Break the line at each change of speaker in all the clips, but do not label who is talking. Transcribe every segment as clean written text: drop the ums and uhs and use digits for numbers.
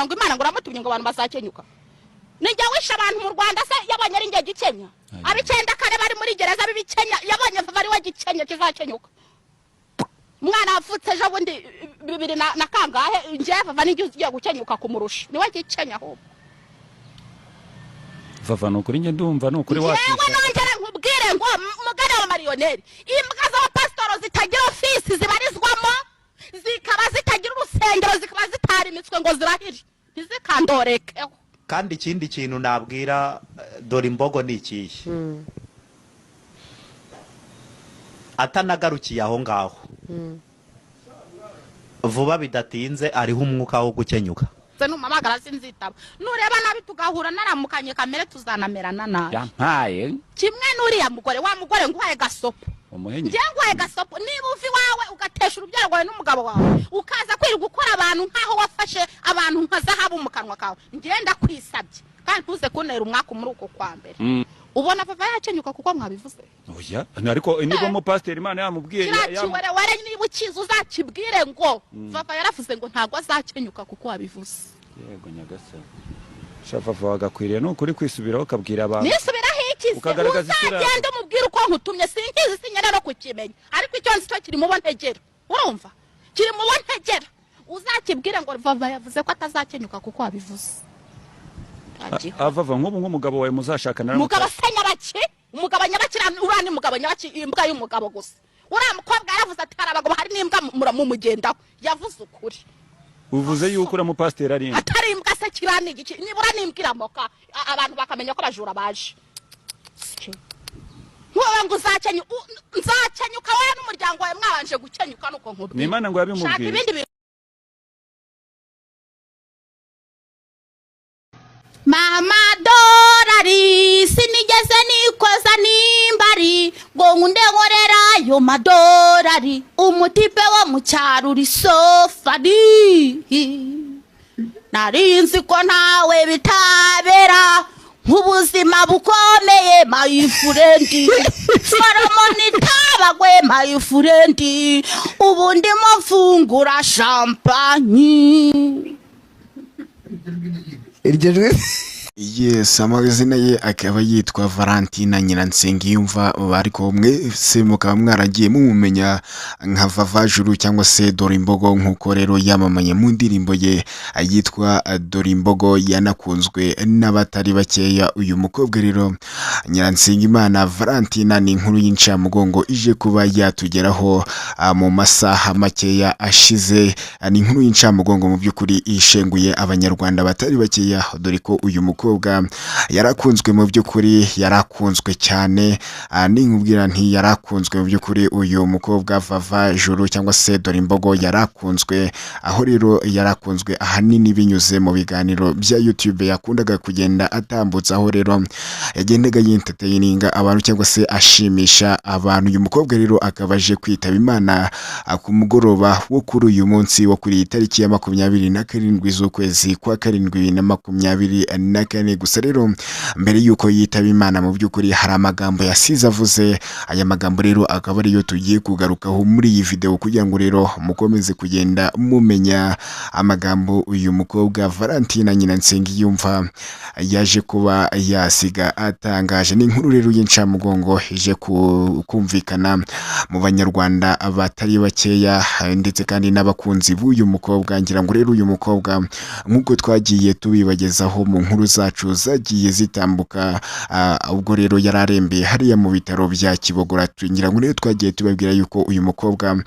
ngo Imana ngo uramutumye ngo abantu bazakenyuka nijya wisha abantu mu Rwanda se yabonye ari ngiye gikenya abicenda kare bari muri gereza bibikenya yabonye bari wa gikenya kizakenyuka mwana afutse ejo bundi 2000 na kangahe ngiye vava ngiye gukenyuka kumurusha niwe gikenya ho
vava no kuri nge ndumva no kuri wacu
yewe nongera nkubwire ngo mugare wa marioneri imbwa za pastoro zitagira office zibarizwamo zikaba zitagira urusengero zikaba zitarimitswe ngo zirahiri ntizikandoreke
kandi ikindi kintu nabwira dore imbogo ni ikihe atanagarukiye aho ngaho vuba bidatinze ariho umwuka wo gukenyuka
numamagara sinzitaba nureba nabi tugahura naramukanye kamere tuzanamerana nabi
yampaye
kimwe nuriya mugore wa mugore nguhaye gasopo
umuhenye
ngiye nguhaye gasopo niba uvi wawe ugatesha urubyaro rwawe n'umugabo wawe ukaza kwiri gukora abantu nkaho wafashe abantu nka zahabu mu kanwa kawe ngenda kwisabye kandi tuze kunera umwaka muri uko kwa mbere ubona papa yakenyuka kuko mwabivuze
oya ariko niba mu pastor Imana yamubwiye
yakiwere ware niba ukiza uzakibwire ngo papa yaravuze ngo ntago azakenyuka kuko wabivuze
yego nyagasa shafafa wagakwiriye no kuri kwisubiraho kabwira abantu
nisubiraho iki
ukagaragaza isura
uzagenda umubwira uko nkutumye sinkizi sinyana no kukimenya ariko icyo nzi cyo kiri mu bontegera urumva kiri mu bontegera uzakibwire ngo papa yavuze ko atazakenyuka kuko wabivuze
avava nk'umugabo wawe muzashakana
mugabo senyabaki umugabo nyabakira urani mugabo nyabaki imbwa y'umugabo gusa uramukobwa yaravuze ati harabagabo hari n'imbwa muramugendaho yavuze ukuri
uvuze yuko ura mu pastor ari
atari imbwa se kirani igice nibura n'imbwira moka abantu bakamenya ko bajura baje wowe ngo nzakenyuka wowe n'umuryango wawe mwabanje gukenyuka nuko nkubwiye
ni Imana ngo yabimubwiye
Mama dorari sinigeze nikoza nimbari ngo nkunde nkorera yo madorari umutipe wo mu cyaruri sofari narinzi ko ntawe bitabera nk'ubuzima bukomeye my friend Solomon tabagwe my friend ubundi mfungura champagne
Yes, amazina ye akaba yitwa Valentina Nyiransengiyumva ariko mwese mukaba mwaragiye mumumenya nka Vavajuru cyangwa se Dorimbogo nkuko rero yamamaye mu ndirimbo ye yitwa Dorimbogo yanakunzwe n'abatari bakeya. Uyu mukobwa rero Nyiransengimana Valentina ni inkuru y'incamugongo ije kuba yatugeraho mu masaha makeya ashize. Ni inkuru y'incamugongo mu by'ukuri ishenguye abanyarwanda batari bakeya, dore ko uyu mukobwa yarakunzwe mu by'ukuri, yarakunzwe cyane. Ninkubwira nti yarakunzwe mu by'ukuri uyu mukobwa Vavajuru cyangwa se Dorimbogo yarakunzwe, aho rero yarakunzwe ahanini binyuze mu biganiro bya YouTube yakundaga kugenda atambutsa, aho rero yagendaga yintertaininga abantu cyangwa se ashimisha abantu. Uyu mukobwa rero akabaje kwitaba Imana ku mugoroba wo kuri uyu munsi wo kuri itariki ya 27 z'ukwezi kwa 7 gusa rero mbere yuko yitaba Imana mu by'ukuri hari amagambo yasize avuze. Aya magambo rero akaba ariyo tugiye kugarukaho muri iyi video kugira ngo rero mukomeze kugenda mumenya amagambo uyu mukobwa Valentina Nyiransengiyumva yaje kuba yasiga atangaje. Ni inkuru rero y'incamugongo ije kumvikana mu banyarwanda batari bakeya ndetse kandi n'abakunzi b'uyu mukobwa. Ngira ngo rero uyu mukobwa nk'uko twagiye tubibagezaho mu nkuru zacu zagiye zitambuka, ubwo rero yararembeye hariya mu bitaro bya Kibogora. Ngira ngo rero twagiye tubabwira yuko uyu mukobwa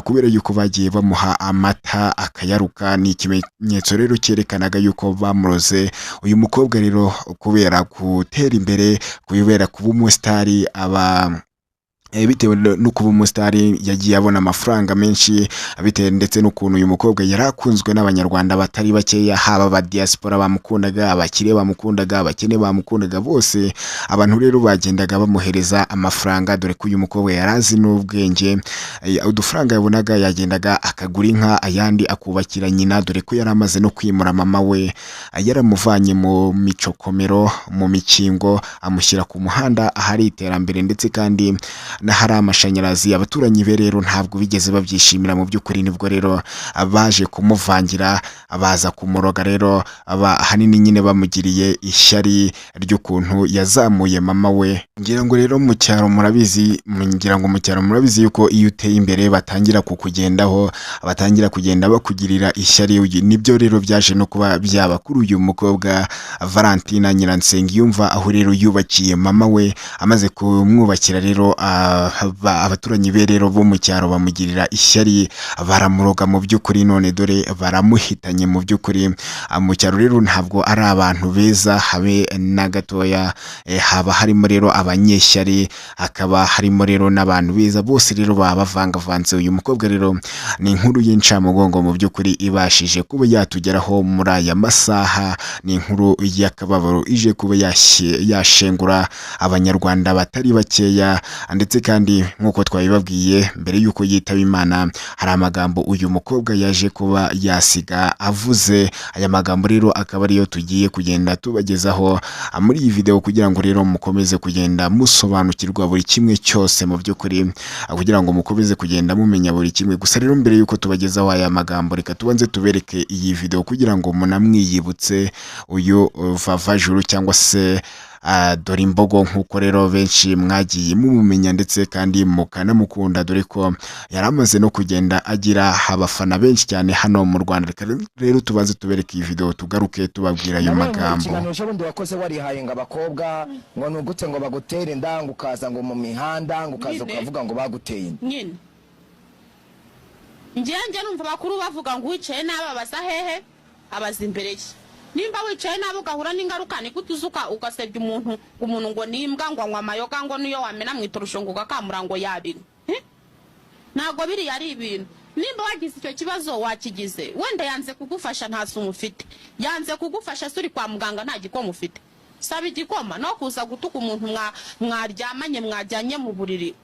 kubera yuko bagiye bamuha amata akayaruka, ni ikimenyetso rero cyerekanaga yuko bamuroze. Uyu mukobwa rero kubera gutera imbere, kubera kuba umusitari, bitewe no kuba umusitari yagiye abona amafaranga menshi, bitewe ndetse n'ukuntu uyu mukobwa yarakunzwe n'abanyarwanda batari bakeya, haba aba diaspora bamukundaga, abakire bamukundaga, abakene bamukundaga, bose abantu rero bagendaga bamuhereza amafaranga, dore ko uyu mukobwa yarazi n'ubwenge. Udufaranga yabonaga yagendaga akagura inka, ayandi akubakira nyina, dore ko yaramaze no kwimura mama we, yaramuvanye mu micokomero, mu mikingo, amushyira ku muhanda ahari iterambere ndetse kandi hari amashanyarazi. Abaturanyi be rero ntabwo bigeze babyishimira mu by'ukuri, nibwo rero baje kumuvangira baza kumuroga rero ahanini nyine bamugiriye ishyari ry'ukuntu yazamuye mama we. Ngira ngo rero mu cyaro murabizi yuko iyo uteye imbere batangira kukugendaho, batangira kugenda bakugirira ishyari. Nibyo rero byaje no kuba byaba kuri uyu mukobwa Valentina Nyiransengiyumva, aho rero yubakiye mama we. Amaze kumwubakira rero abaturanyi be rero bo mu cyaro bamugirira ishyari, baramuroga mu by'ukuri, none dore baramuhitanye mu by'ukuri. Mu cyaro rero ntabwo ari abantu beza habe na gatoya, haba harimo rero abanyeshyari, hakaba harimo rero n'abantu beza, bose rero baba bavangavanze. Uyu mukobwa rero ni inkuru y'incamugongo mu by'ukuri ibashije kuba yatugeraho muri aya masaha. Ni inkuru y'akababaro ije kuba yashengura abanyarwanda batari bakeya, ndetse kandi nk'uko twabibabwiye mbere y'uko yitaba Imana, hari amagambo uyu mukobwa yaje kuba yasiga avuze. Aya magambo rero akaba ariyo tugiye kugenda tubagezaho muri iyi video, kugira ngo rero mukomeze kugenda musobanukirwa buri kimwe cyose mu by'ukuri, kugira ngo mukomeze kugenda mumenya buri kimwe. Gusa rero mbere y'uko tubagezaho aya magambo, reka tubanze tubereke iyi video kugira ngo munamwiyibutse uyu Vava Juru cyangwa se Dore Imbogo, nk'uko rero benshi mwagiye mumumenya ndetse kandi mukanamukunda, dore ko yari amaze no kugenda agira abafana benshi cyane hano mu Rwanda. Rero tubanze tubereke iyi video tugaruke tubabwira ayo magambo.
Ikiganisho bundi wakoze warihaye ngo abakobwa ngo nugute ngo bagutere inda, ngo ukaza ngo mu mihanda ngo ukaza ukavuga ngo baguteye
nyine. Njye numva bakuru bavuga ngo wicaye n'ababaza hehe abaza imbere ye. Nimba wicaye nabo ugahura n'ingaruka, ni kutuzuka ugasebya umuntu ngo nimbwa ngo anywa amayoga, ngo niyo wamena mwitorusho ngo ugakamura ngo yabira. Ntago biri yari ibintu. Nimba wagize icyo kibazo wakigize, wenda yanze kugufasha nta sumu ufite, yanze kugufasha suri kwa muganga nta gikoma ufite, saba igikoma no kuza gutuka umuntu mwaryamanye mwajyanye mu buriri.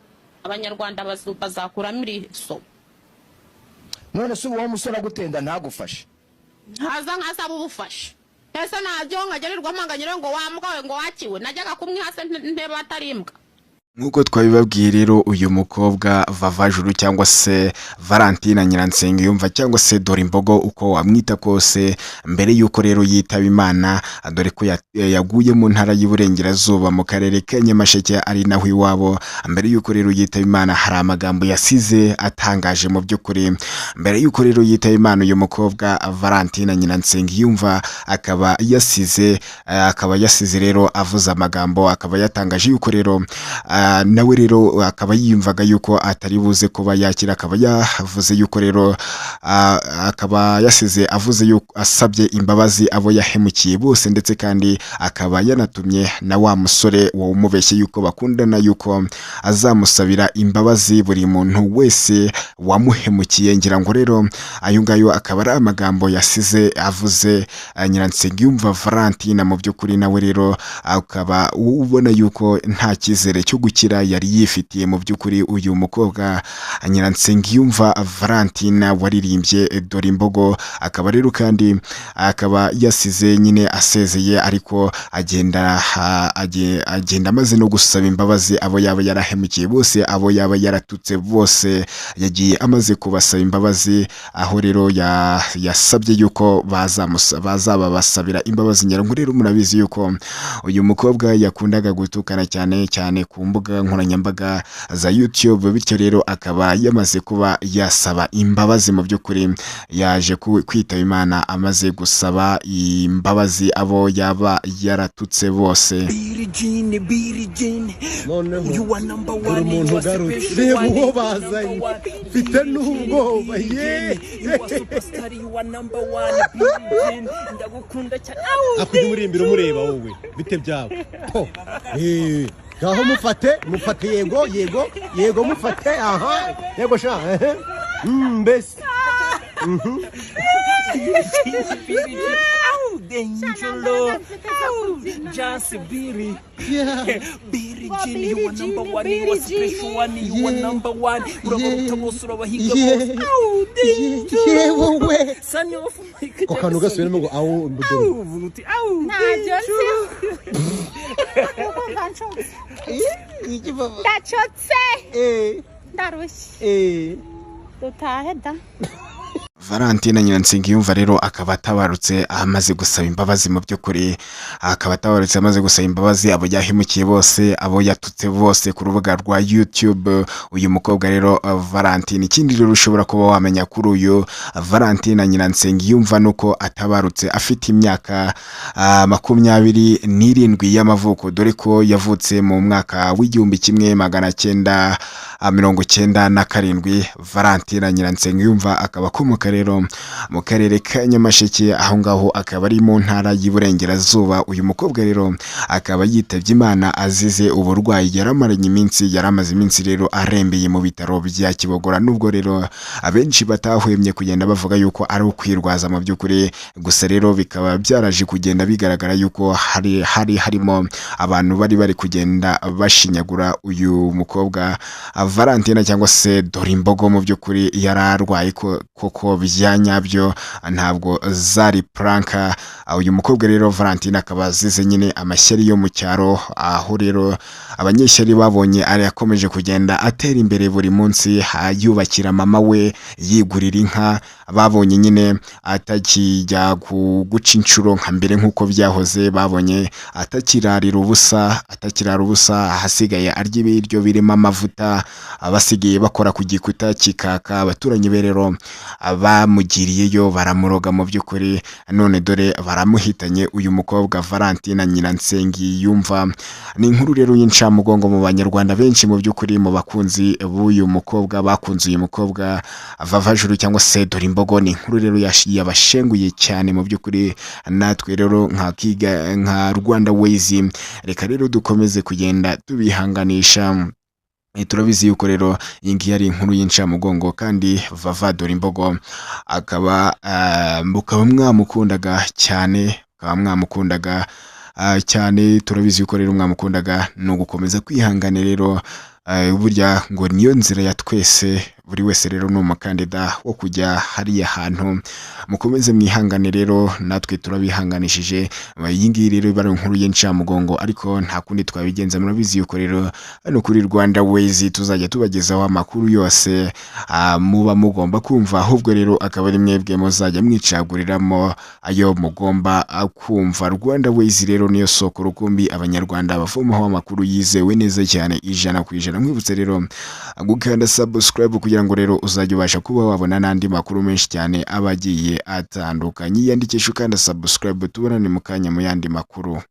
Abanyarwanda bazakuramo iriso.
none se uwo musore agutenda ntagufashe,
haza nkasaba ubufasha. Ese najyo ngagerirwa amanganyiro ngo wambwawe ngo wakiwe, najyaga kumwihase nteba atarimbwa.
Nk'uko twabibabwiye rero, uyu mukobwa Vava Juru cyangwa se Valentina Nyiransengiyumva cyangwa se Dore Imbogo uko wamwita kose, mbere y'uko rero yitaba Imana, dore ko yaguye mu ntara y'Iburengerazuba mu karere ka Nyamasheke ari naho iwabo. Mbere y'uko rero yitaba Imana hari amagambo yasize atangaje mu by'ukuri. Mbere y'uko rero yitaba Imana, uyu mukobwa Valentina Nyiransengiyumva akaba yasize rero avuze amagambo, akaba yatangaje yuko rero nawe rero akaba yiyumvaga yuko atari buze kuba yakira. Akaba yavuze yuko rero akaba yasize avuze yuko asabye imbabazi abo yahemukiye bose, ndetse kandi akaba yanatumye na wa musore wamubeshye yuko bakundana yuko azamusabira imbabazi buri muntu wese wamuhemukiye. Ngira ngo rero ayo ngayo akaba ari amagambo yasize avuze Nyiransengiyumva Valentina. Mu by'ukuri nawe rero akaba ubona yuko nta cyizere cyo gukira yari yifitiye mu by'ukuri. Uyu mukobwa Nyiransengiyumva Valentina waririmbye Dore Imbogo, akaba rero kandi akaba yasize nyine asezeye, ariko agenda amaze no gusaba imbabazi abo yaba yarahemukiye bose, abo yaba yaratutse bose, yagiye amaze kubasaba imbabazi, aho rero yasabye yuko bazaba basabira imbabazi. Nyirango rero murabizi yuko uyu mukobwa yakundaga gutukana cyane ku mbuga nkoranyambaga za YouTube, bityo rero akaba yamaze kuba yasaba imbabazi. Mu by'ukuri yaje kwitaba Imana amaze gusaba imbabazi abo yaba yaratutse bose.
Noneho buri muntu ugarutse, reba uwo bazanye, mfite n'ubwoba akujya umurimbira umureba wowe bite byawe ngaho mufate yego mufate, aha yego sha mbese
Danger, just Biri. Billie Jean, you are number one, you are special one, you are number one. Urabaruta bose urabahiga bose. Au,
yewe
Son of Michael
ko kantu gasubiremo ngo awu mbuduru
Au, vuguti, au.
ntabyo nzi ndacotse ndarushye dutahe da.
Valentina Nyiransengiyumva rero akaba atabarutse amaze gusaba imbabazi mu by'ukuri, akaba atabarutse amaze gusaba imbabazi abo yahemukiye bose, abo yatutse bose ku rubuga rwa YouTube. Uyu mukobwa rero Valentina, ikindi rero ushobora kuba wamenya kuri uyu Valentina Nyiransengiyumva nuko atabarutse afite imyaka 27 y'amavuko, dore ko yavutse mu mwaka w'1997. Valentina Nyiransengiyumva akaba akomoka rero mu karere ka Nyamasheke, aho ngaho akaba ari mu ntara y'Iburengerazuba. Uyu mukobwa rero akaba yitabye Imana azize uburwayi yaramaze iminsi rero arembeye mu bitaro bya Kibogora, nubwo rero abenshi batahwemye kugenda bavuga yuko ari ukwirwaza mu by'ukuri, gusa rero bikaba byaraje kugenda bigaragara yuko harimo abantu bari kugenda bashinyagura uyu mukobwa Valentina cyangwa se Dorimbogo. Mu by'ukuri yararwaye koko byanyabyo, ntabwo zari pranka. Uyu mukobwa rero Valentina akaba azize nyine amashyari yo mu cyaro, aho rero abanyeshyari babonye ari yakomeje kugenda atera imbere buri munsi, yubakira mama we, yigurira inka. Babonye nyine atakijya guca inshuro nka mbere nk'uko byahoze, babonye atakirarira ubusa, ahasigaye arya ibiryo birimo amavuta, abasigaye bakora ku gikuta kikaka. Abaturanyi be rero bamugiriyeyo baramuroga mu by'ukuri, none dore baramuhitanye uyu mukobwa Valentina Nyiransengiyumva. Ni inkuru rero y'incamugongo mu banyarwanda benshi mu by'ukuri, mu bakunzi b'uyu mukobwa, bakunze uyu mukobwa Vavajuru cyangwa se Dorimbogo. Ni inkuru rero yabashenguye cyane mu by'ukuri, natwe rero nka Rwanda Ways reka rero dukomeze kugenda tubihanganisha. Turabizi yuko rero iyi ngiyi ari inkuru y'incamugongo, kandi Vava Dorimbogo akaba mwamukundaga cyane, turabizi yuko rero mwamukundaga. No gukomeza kwihangana rero, burya ngo niyo nzira ya twese. Buri wese rero ni umukandida wo kujya hariya hantu, mukomeze mwihangane rero, natwe turabihanganishije. Iyi ngiyi rero bari inkuru y'incamugongo, ariko nta kundi twabigenza. Murabizi yuko rero hano kuri Rwanda Ways tuzajya tubagezaho amakuru yose muba mugomba kumva, ahubwo rero akaba ari mwebwe muzajya mwicaguriramo ayo mugomba kumva. Rwanda Ways rero niyo soko rukumbi abanyarwanda bavomaho amakuru yizewe neza cyane 100%. Mwibutse rero gukanda subscribe kugira ngo rero uzajya ubasha kuba wabona n'andi makuru menshi cyane abagiye atandukanye. Yandikisha ukanda subscribe, tubonane mu kanya mu yandi makuru.